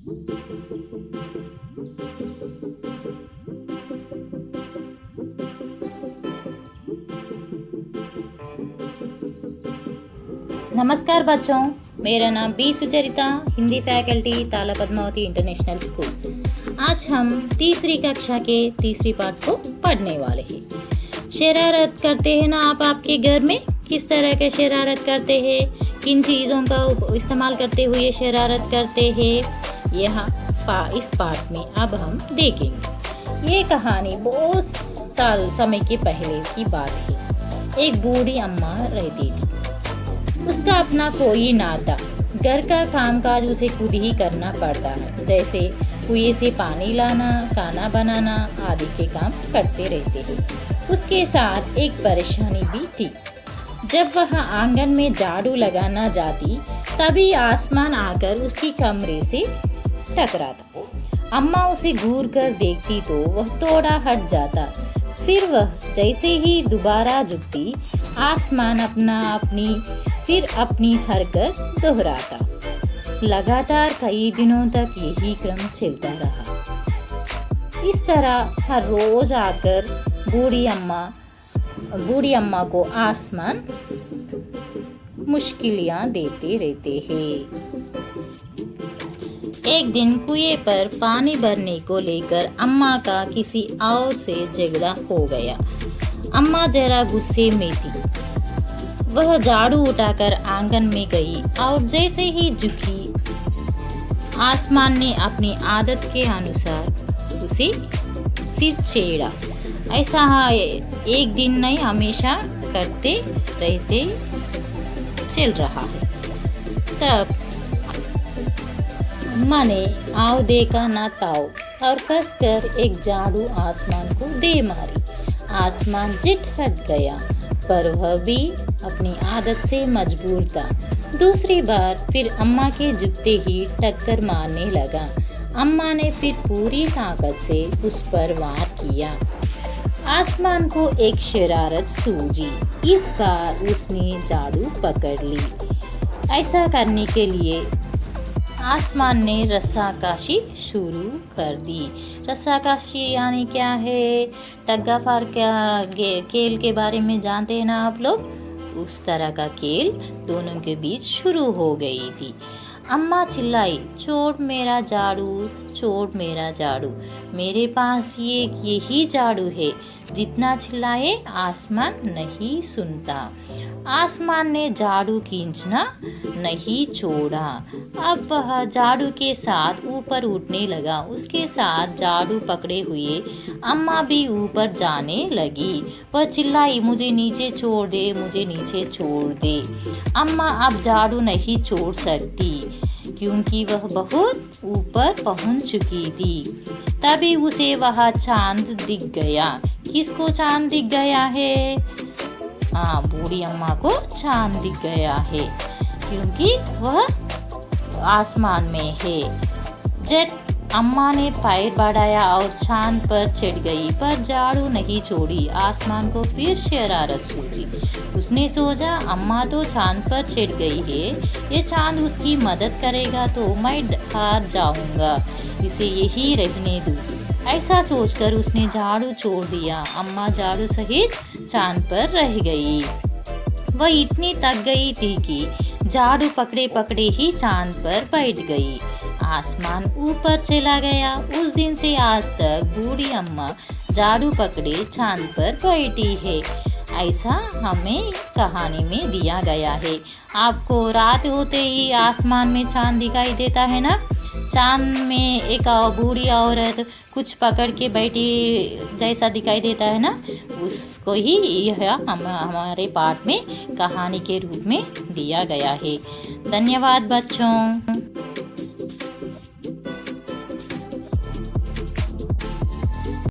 नमस्कार बच्चों, मेरा नाम बी सुचरिता, हिंदी फैकल्टी ताला पद्मावती इंटरनेशनल स्कूल। आज हम तीसरी कक्षा के तीसरी पाठ को पढ़ने वाले हैं। शरारत करते हैं ना आप आपके घर में? किस तरह के शरारत करते हैं? किन चीज़ों का इस्तेमाल करते हुए शरारत करते हैं? यहाँ इस पाठ में अब हम देखेंगे। ये कहानी बहुत साल समय के पहले की बात है। एक बूढ़ी अम्मा रहती थी। उसका अपना कोई ना था। घर का कामकाज उसे खुद ही करना पड़ता है, जैसे कुएं से पानी लाना, खाना बनाना आदि के काम करते रहते हैं। उसके साथ एक परेशानी भी थी। जब वह आंगन में झाड़ू लगाना जाती, तभी आसमान आकर उसकी कमरे से टकराता। अम्मा उसे घूर कर देखती तो वह थोड़ा हट जाता। फिर वह जैसे ही दोबारा झुकती, आसमान फिर अपनी हरकत दोहराता। लगातार कई दिनों तक यही क्रम चलता रहा। इस तरह हर रोज आकर बूढ़ी अम्मा को आसमान मुश्किलें देते रहते हैं। एक दिन कुएं पर पानी भरने को लेकर अम्मा का किसी और से झगड़ा हो गया। अम्मा जरा गुस्से में थी। वह झाड़ू उठाकर आंगन में गई और जैसे ही झुकी, आसमान ने अपनी आदत के अनुसार उसे फिर छेड़ा। ऐसा एक दिन नहीं, हमेशा करते रहते चल रहा है। तब अम्मा ने आओ देखा ना ताओ और कसकर एक झाड़ू आसमान को दे मारी। आसमान झट हट गया, पर वह भी अपनी आदत से मजबूर था। दूसरी बार फिर अम्मा के झुकते ही टक्कर मारने लगा। अम्मा ने फिर पूरी ताकत से उस पर वार किया। आसमान को एक शरारत सूझी। इस बार उसने झाड़ू पकड़ ली। ऐसा करने के लिए आसमान ने रस्साकशी शुरू कर दी। रस्साकशी यानी क्या है? टग्गा फार खेल के बारे में जानते हैं ना आप लोग? उस तरह का खेल दोनों के बीच शुरू हो गई थी। अम्मा चिल्लाई, छोड़ मेरा झाड़ू, छोड़ मेरा झाड़ू। मेरे पास यही झाड़ू है। जितना चिल्लाए आसमान नहीं सुनता। आसमान ने झाड़ू खींचना नहीं छोड़ा। अब वह झाड़ू के साथ ऊपर उठने लगा। उसके साथ झाड़ू पकड़े हुए अम्मा भी ऊपर जाने लगी। वह चिल्लाई, मुझे नीचे छोड़ दे, मुझे नीचे छोड़ दे। अम्मा अब झाड़ू नहीं छोड़ सकती क्योंकि वह बहुत ऊपर पहुंच चुकी थी। तभी उसे वह चांद दिख गया। किसको चांद दिख गया है? हाँ, बूढ़ी अम्मा को चांद दिख गया है क्योंकि वह आसमान में है। जट अम्मा ने पैर बढ़ाया और चांद पर चढ़ गई, पर झाड़ू नहीं छोड़ी। आसमान को फिर शरारत सूझी। उसने सोचा, अम्मा तो चांद पर चढ़ गई है, ये चांद उसकी मदद करेगा तो मैं हार जाऊंगा, इसे यही रहने दूँ। ऐसा सोचकर उसने झाड़ू छोड़ दिया। अम्मा झाड़ू सहित चांद पर रह गई। वह इतनी थक गई थी कि झाड़ू पकड़े पकड़े ही चांद पर बैठ गई। आसमान ऊपर चला गया। उस दिन से आज तक बूढ़ी अम्मा झाड़ू पकड़े चांद पर बैठी है। ऐसा हमें कहानी में दिया गया है। आपको रात होते ही आसमान में चांद दिखाई देता है ना? चांद में एक बूढ़ी औरत कुछ पकड़ के बैठी जैसा दिखाई देता है ना, उसको ही यह हमारे पाठ में कहानी के रूप में दिया गया है। धन्यवाद बच्चों।